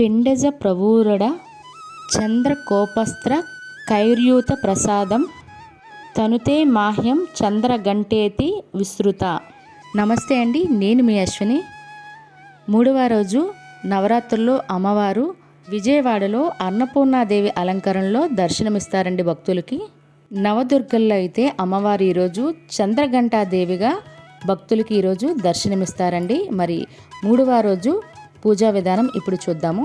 పిండజ ప్రవూరడ చంద్రకోపస్త్ర కైర్యూత ప్రసాదం తనుతే మాహ్యం చంద్రగంటేతి విస్తృత. నమస్తే అండి, నేను మీ అశ్విని. మూడవ రోజు నవరాత్రుల్లో అమ్మవారు విజయవాడలో అన్నపూర్ణాదేవి అలంకరణలో దర్శనమిస్తారండి భక్తులకి. నవదుర్గల్లో అయితే అమ్మవారు ఈరోజు చంద్రఘంటాదేవిగా భక్తులకి ఈరోజు దర్శనమిస్తారండి. మరి మూడవ రోజు పూజా విధానం ఇప్పుడు చూద్దాము.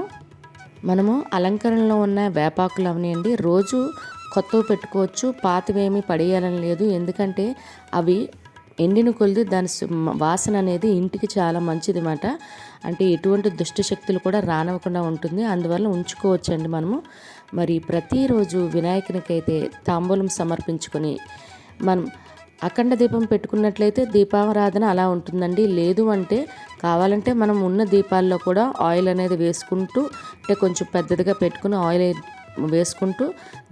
మనము అలంకరణలో ఉన్న వేపాకులు అవనియండి రోజు కొత్తవి పెట్టుకోవచ్చు, పాతవేమీ పడేయాలని లేదు. ఎందుకంటే అవి ఎండిన కొలిది దాని వాసన అనేది ఇంటికి చాలా మంచిది అన్నమాట. అంటే ఎటువంటి దుష్ట శక్తులు కూడా రానివ్వకుండా ఉంటుంది, అందువల్ల ఉంచుకోవచ్చండి మనము. మరి ప్రతిరోజు వినాయకునికి అయితే తాంబూలం సమర్పించుకొని మనం అఖండ దీపం పెట్టుకున్నట్లయితే దీపారాధన అలా ఉంటుందండి. లేదు అంటే కావాలంటే మనం ఉన్న దీపాల్లో కూడా ఆయిల్ అనేది వేసుకుంటూ, అంటే కొంచెం పెద్దదిగా పెట్టుకుని ఆయిల్ వేసుకుంటూ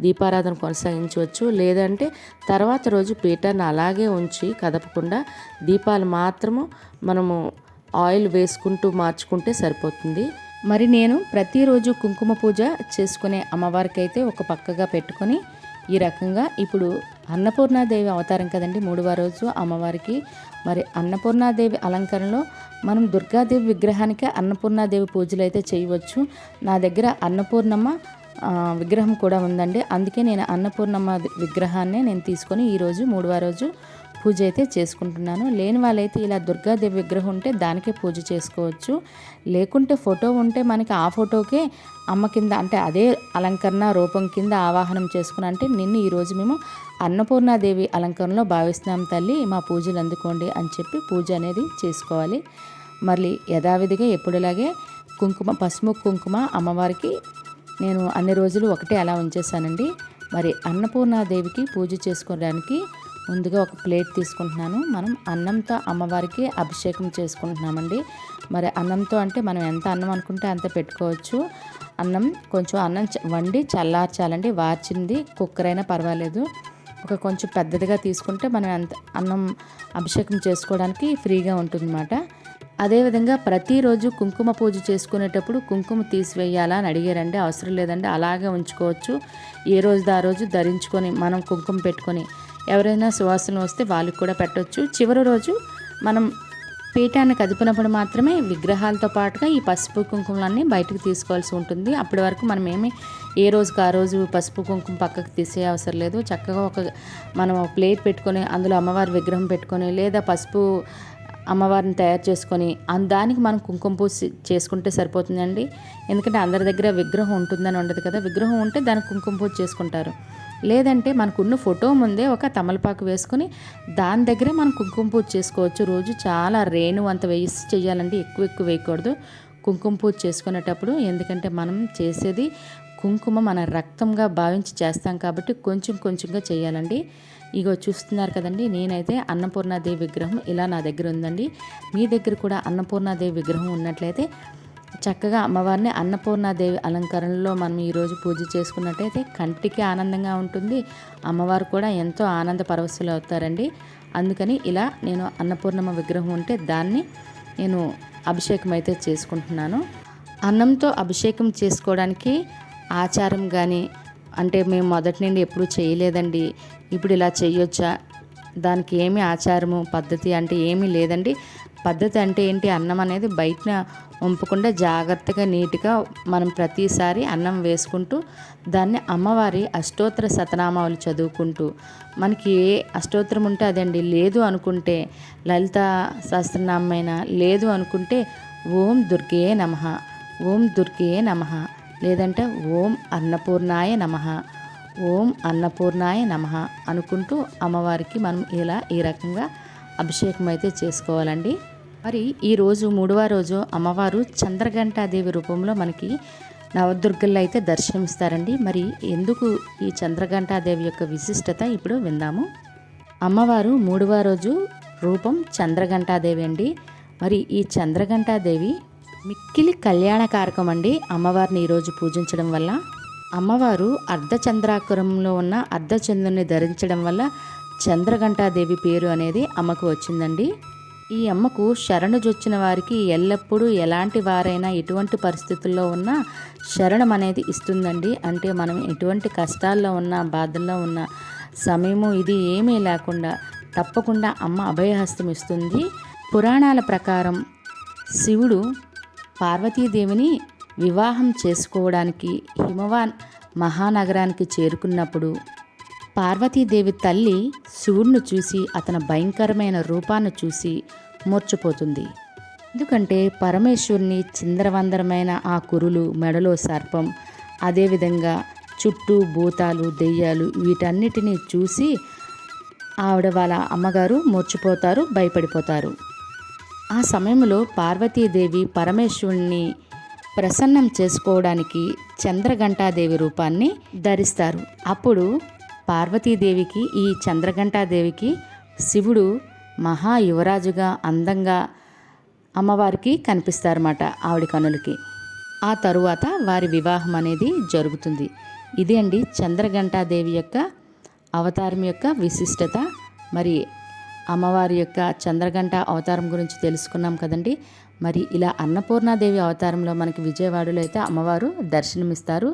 దీపారాధన కొనసాగించవచ్చు. లేదంటే తర్వాత రోజు పీఠాన్ని అలాగే ఉంచి కదపకుండా దీపాలు మాత్రము మనము ఆయిల్ వేసుకుంటూ మార్చుకుంటే సరిపోతుంది. మరి నేను ప్రతిరోజు కుంకుమ పూజ చేసుకునే అమ్మవారికి అయితే ఒక పక్కగా పెట్టుకొని ఈ రకంగా ఇప్పుడు అన్నపూర్ణాదేవి అవతారం కదండి మూడవ రోజు అమ్మవారికి. మరి అన్నపూర్ణాదేవి అలంకరణలో మనం దుర్గాదేవి విగ్రహానికి అన్నపూర్ణాదేవి పూజలు అయితే చేయవచ్చు. నా దగ్గర అన్నపూర్ణమ్మ విగ్రహం కూడా ఉందండి, అందుకే నేను అన్నపూర్ణమ్మ విగ్రహాన్ని నేను తీసుకొని ఈరోజు మూడవ రోజు పూజ అయితే చేసుకుంటున్నాను. లేని వాళ్ళైతే ఇలా దుర్గాదేవి విగ్రహం ఉంటే దానికే పూజ చేసుకోవచ్చు. లేకుంటే ఫోటో ఉంటే మనకి ఆ ఫోటోకే అమ్మ కింద, అంటే అదే అలంకరణ రూపం కింద ఆవాహనం చేసుకుని, అంటే నిన్ను ఈరోజు మేము అన్నపూర్ణాదేవి అలంకరణలో భావిస్తున్నాం తల్లి, మా పూజలు అందుకోండి అని చెప్పి పూజ అనేది చేసుకోవాలి. మళ్ళీ యథావిధిగా ఎప్పుడులాగే కుంకుమ, పసుపు కుంకుమ అమ్మవారికి నేను అన్ని రోజులు ఒకటే అలా ఉంచేసానండి. మరి అన్నపూర్ణాదేవికి పూజ చేసుకోవడానికి ముందుగా ఒక ప్లేట్ తీసుకుంటున్నాను. మనం అన్నంతో అమ్మవారికి అభిషేకం చేసుకుంటున్నామండి. మరి అన్నంతో అంటే మనం ఎంత అన్నం అనుకుంటే అంత పెట్టుకోవచ్చు. కొంచెం అన్నం వండి చల్లార్చాలండి, వార్చింది కుక్కర్ అయినా పర్వాలేదు. ఒక కొంచెం పెద్దదిగా తీసుకుంటే మనం ఎంత అన్నం అభిషేకం చేసుకోవడానికి ఫ్రీగా ఉంటుందన్నమాట. అదేవిధంగా ప్రతిరోజు కుంకుమ పూజ చేసుకునేటప్పుడు కుంకుమ తీసివేయాలా అని అడిగారండి. అవసరం లేదండి, అలాగే ఉంచుకోవచ్చు. ఏ రోజు ఆ రోజు ధరించుకొని మనం కుంకుమ పెట్టుకొని ఎవరైనా సువాసన వస్తే వాళ్ళకి కూడా పెట్టవచ్చు. చివరి రోజు మనం పీఠాన్ని కదిపినప్పుడు మాత్రమే విగ్రహాలతో పాటుగా ఈ పసుపు కుంకుమలన్నీ బయటకు తీసుకోవాల్సి ఉంటుంది. అప్పటి వరకు మనం ఏ రోజుకి ఆ రోజు పసుపు కుంకుమ పక్కకు తీసే అవసరం లేదు. చక్కగా మనం ప్లేట్ పెట్టుకొని అందులో అమ్మవారి విగ్రహం పెట్టుకొని, లేదా పసుపు అమ్మవారిని తయారు చేసుకొని దానికి మనం కుంకుమ పూజ చేసుకుంటే సరిపోతుందండి. ఎందుకంటే అందరి దగ్గర విగ్రహం ఉంటుందని ఉండదు కదా, విగ్రహం ఉంటే దానికి కుంకుమ పూజ చేసుకుంటారు. లేదంటే మనకున్న ఫోటో ముందే ఒక తమలపాకు వేసుకొని దాని దగ్గరే మనం కుంకుమ పూజ చేసుకోవచ్చు. రోజు చాలా రేణు అంత వేసి చేయాలండి, ఎక్కువ వేయకూడదు కుంకుమ పూజ చేసుకునేటప్పుడు. ఎందుకంటే మనం చేసేది కుంకుమ మన రక్తంగా భావించి చేస్తాం కాబట్టి కొంచెం కొంచెంగా చేయాలండి. ఇగో చూస్తున్నారు కదండి, నేనైతే అన్నపూర్ణాదేవి విగ్రహం ఇలా నా దగ్గర ఉందండి. మీ దగ్గర కూడా అన్నపూర్ణాదేవి విగ్రహం ఉన్నట్లయితే చక్కగా అమ్మవారిని అన్నపూర్ణాదేవి అలంకరణలో మనం ఈరోజు పూజ చేసుకున్నట్టయితే కంటికి ఆనందంగా ఉంటుంది, అమ్మవారు కూడా ఎంతో ఆనంద పరవశులు అవుతారండి. అందుకని ఇలా నేను అన్నపూర్ణమ్మ విగ్రహం ఉంటే దాన్ని నేను అభిషేకం అయితే చేసుకుంటున్నాను. అన్నంతో అభిషేకం చేసుకోవడానికి ఆచారం కానీ, అంటే మేము మొదటి నుండి ఎప్పుడూ చేయలేదండి, ఇప్పుడు ఇలా చేయొచ్చా, దానికి ఏమి ఆచారము పద్ధతి అంటే ఏమీ లేదండి. పద్ధతి అంటే ఏంటి, అన్నం అనేది బయట వంపకుండా జాగ్రత్తగా నీట్గా మనం ప్రతిసారి అన్నం వేసుకుంటూ దాన్ని అమ్మవారి అష్టోత్తర శతనామాలు చదువుకుంటూ, మనకి ఏ అష్టోత్తరం ఉంటే అదండి, లేదు అనుకుంటే లలిత సహస్రనామైన, లేదు అనుకుంటే ఓం దుర్గే నమః, ఓం దుర్గే నమః, లేదంటే ఓం అన్నపూర్ణాయ నమః, ఓం అన్నపూర్ణాయ నమః అనుకుంటూ అమ్మవారికి మనం ఈ రకంగా అభిషేకం అయితే చేసుకోవాలండి. మరి ఈరోజు మూడవ రోజు అమ్మవారు చంద్రఘంటాదేవి రూపంలో మనకి నవదుర్గల్లో అయితే దర్శనమిస్తారండి. మరి ఎందుకు ఈ చంద్రఘంటాదేవి యొక్క విశిష్టత ఇప్పుడు విందాము. అమ్మవారు మూడవ రోజు రూపం చంద్రఘంటాదేవి అండి. మరి ఈ చంద్రఘంటాదేవి మిక్కిలి కళ్యాణకారకం అండి. అమ్మవారిని ఈరోజు పూజించడం వల్ల అమ్మవారు అర్ధచంద్రాకారంలో ఉన్న అర్ధచంద్రుని ధరించడం వల్ల చంద్రఘంటాదేవి పేరు అనేది అమ్మకు వచ్చిందండి. ఈ అమ్మకు శరణుజొచ్చిన వారికి ఎల్లప్పుడూ ఎలాంటి వారైనా ఎటువంటి పరిస్థితుల్లో ఉన్నా శరణం అనేది ఇస్తుందండి. అంటే మనం ఎటువంటి కష్టాల్లో ఉన్నా బాధల్లో ఉన్న సమయము ఇది ఏమీ లేకుండా తప్పకుండా అమ్మ అభయహస్తం ఇస్తుంది. పురాణాల ప్రకారం శివుడు పార్వతీదేవిని వివాహం చేసుకోవడానికి హిమవాన్ మహానగరానికి చేరుకున్నప్పుడు పార్వతీదేవి తల్లి శివుడిని చూసి అతని భయంకరమైన రూపాన్ని చూసి మూర్ఛపోతుంది. ఎందుకంటే పరమేశ్వరుని చిందరవందరమైన ఆ కురులు, మెడలో సర్పం, అదేవిధంగా చుట్టూ భూతాలు, దెయ్యాలు వీటన్నిటినీ చూసి ఆవిడ వాళ్ళ అమ్మగారు మూర్ఛపోతారు, భయపడిపోతారు. ఆ సమయంలో పార్వతీదేవి పరమేశ్వరుణ్ణి ప్రసన్నం చేసుకోవడానికి చంద్రఘంటాదేవి రూపాన్ని ధరిస్తారు. అప్పుడు పార్వతీదేవికి ఈ చంద్రఘంటాదేవికి శివుడు మహా యువరాజుగా అందంగా అమ్మవారికి కనిపిస్తారన్నమాట ఆవిడ కనులకి. ఆ తరువాత వారి వివాహం అనేది జరుగుతుంది. ఇదే అండి చంద్రఘంటాదేవి యొక్క అవతారం యొక్క విశిష్టత. మరి అమ్మవారి యొక్క చంద్రఘంట అవతారం గురించి తెలుసుకున్నాం కదండి. మరి ఇలా అన్నపూర్ణాదేవి అవతారంలో మనకి విజయవాడలో అయితే అమ్మవారు దర్శనమిస్తారు.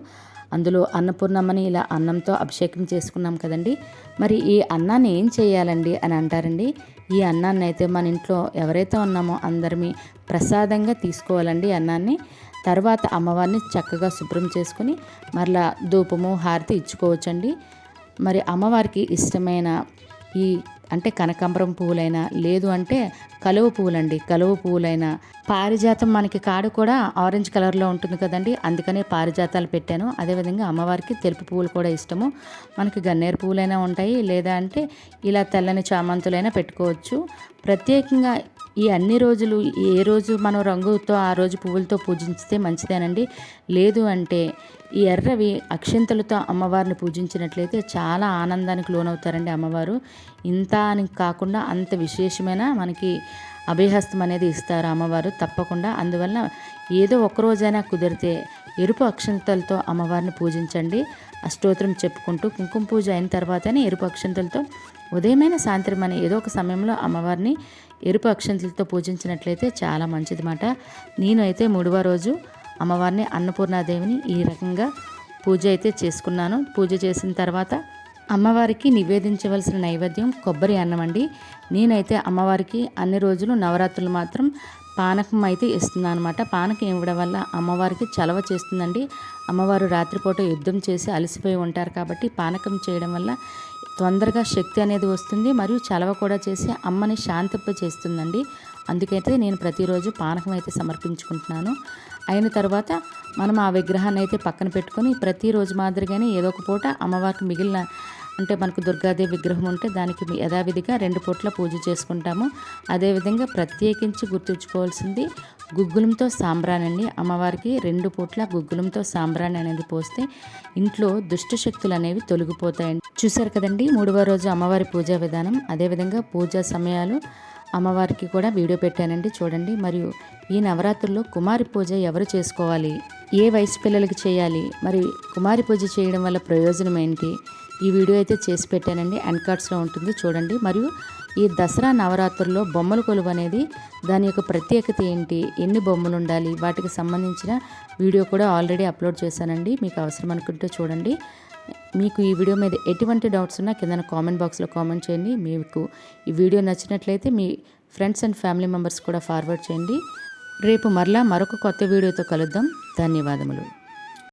అందులో అన్నపూర్ణమ్మని ఇలా అన్నంతో అభిషేకం చేసుకున్నాం కదండి. మరి ఈ అన్నాన్ని ఏం చేయాలండి అని అంటారండి. ఈ అన్నాన్ని అయితే మన ఇంట్లో ఎవరైతే ఉన్నామో అందరిమీ ప్రసాదంగా తీసుకోవాలండి అన్నాన్ని. తర్వాత అమ్మవారిని చక్కగా శుభ్రం చేసుకుని మరలా ధూపము హారతి ఇచ్చుకోవచ్చండి. మరి అమ్మవారికి ఇష్టమైన ఈ అంటే కనకాంబరం పువ్వులైనా లేదు అంటే కలువ పువ్వులండి, కలువ పువ్వులైనా పారిజాతం మనకి కాడు కూడా ఆరెంజ్ కలర్లో ఉంటుంది కదండి, అందుకనే పారిజాతాలు పెట్టాను. అదేవిధంగా అమ్మవారికి తెలుపు పువ్వులు కూడా ఇష్టము. మనకి గన్నేరు పువ్వులైనా ఉంటాయి, లేదా అంటే ఇలా తెల్లని చామంతులైనా పెట్టుకోవచ్చు. ప్రత్యేకంగా ఈ అన్ని రోజులు ఏ రోజు మనం రంగుతో ఆ రోజు పువ్వులతో పూజించితే మంచిదేనండి. లేదు అంటే ఈ ఎర్రవి అక్షింతలతో అమ్మవారిని పూజించినట్లయితే చాలా ఆనందానికి లోనవుతారండి అమ్మవారు. ఇంత అని కాకుండా అంత విశేషమైన మనకి అభయహస్తం అనేది ఇస్తారు అమ్మవారు తప్పకుండా. అందువల్ల ఏదో ఒక్కరోజైనా కుదిరితే ఎరుపు అక్షంతలతో అమ్మవారిని పూజించండి. అష్టోత్తరం చెప్పుకుంటూ కుంకుమ పూజ అయిన తర్వాతనే ఎరుపు అక్షంతలతో ఉదయమైన సాయంత్రం అని ఏదో ఒక సమయంలో అమ్మవారిని ఎరుపు అక్షంతలతో పూజించినట్లయితే చాలా మంచిది మాట. నేను అయితే 3వ రోజు అమ్మవారిని అన్నపూర్ణాదేవిని ఈ రకంగా పూజ అయితే చేసుకున్నాను. పూజ చేసిన తర్వాత అమ్మవారికి నివేదించవలసిన నైవేద్యం కొబ్బరి అన్నం అండి. నేనైతే అమ్మవారికి అన్ని రోజులు నవరాత్రులు మాత్రం పానకం అయితే ఇస్తున్నాను అనమాట. పానకం ఇవ్వడం వల్ల అమ్మవారికి చలవ చేస్తుందండి. అమ్మవారు రాత్రిపూట యుద్ధం చేసి అలసిపోయి ఉంటారు కాబట్టి పానకం చేయడం వల్ల తొందరగా శక్తి అనేది వస్తుంది, మరియు చలవ కూడా చేసి అమ్మని శాంతింప చేస్తుందండి. అందుకైతే నేను ప్రతిరోజు పానకం అయితే సమర్పించుకుంటున్నాను. అయిన తర్వాత మనం ఆ విగ్రహాన్ని అయితే పక్కన పెట్టుకొని ప్రతిరోజు మాదిరిగానే ఏదో ఒక పూట అమ్మవారికి మిగిలిన అంటే మనకు దుర్గాదేవి విగ్రహం ఉంటే దానికి యథావిధిగా 2 పూట్ల పూజ చేసుకుంటాము. అదేవిధంగా ప్రత్యేకించి గుర్తుంచుకోవాల్సింది గుగ్గులంతో సాంబ్రాణి అండి. అమ్మవారికి 2 పూట్ల గుగ్గులంతో సాంబ్రాణి అనేది పోస్తే ఇంట్లో దుష్ట శక్తులు అనేవి తొలగిపోతాయండి. చూశారు కదండి 3వ రోజు అమ్మవారి పూజా విధానం. అదేవిధంగా పూజా సమయాలు అమ్మవారికి కూడా వీడియో పెట్టానండి, చూడండి. మరియు ఈ నవరాత్రుల్లో కుమారి పూజ ఎవరు చేసుకోవాలి, ఏ వయసు పిల్లలకి చేయాలి, మరి కుమారి పూజ చేయడం వల్ల ప్రయోజనం ఏంటి, ఈ వీడియో అయితే చేసి పెట్టానండి. ఎండ్ కార్డ్స్లో ఉంటుంది చూడండి. మరియు ఈ దసరా నవరాత్రుల్లో బొమ్మల కొలువు అనేది దాని యొక్క ప్రత్యేకత ఏంటి, ఎన్ని బొమ్మలు ఉండాలి, వాటికి సంబంధించిన వీడియో కూడా ఆల్రెడీ అప్లోడ్ చేశానండి. మీకు అవసరం అనుకుంటే చూడండి. మీకు ఈ వీడియో మీద ఎటువంటి డౌట్స్ ఉన్నా కింద కామెంట్ బాక్స్లో కామెంట్ చేయండి. మీకు ఈ వీడియో నచ్చినట్లయితే మీ ఫ్రెండ్స్ అండ్ ఫ్యామిలీ మెంబర్స్ కూడా ఫార్వర్డ్ చేయండి. రేపు మరలా మరొక కొత్త వీడియోతో కలుద్దాం. ధన్యవాదములు.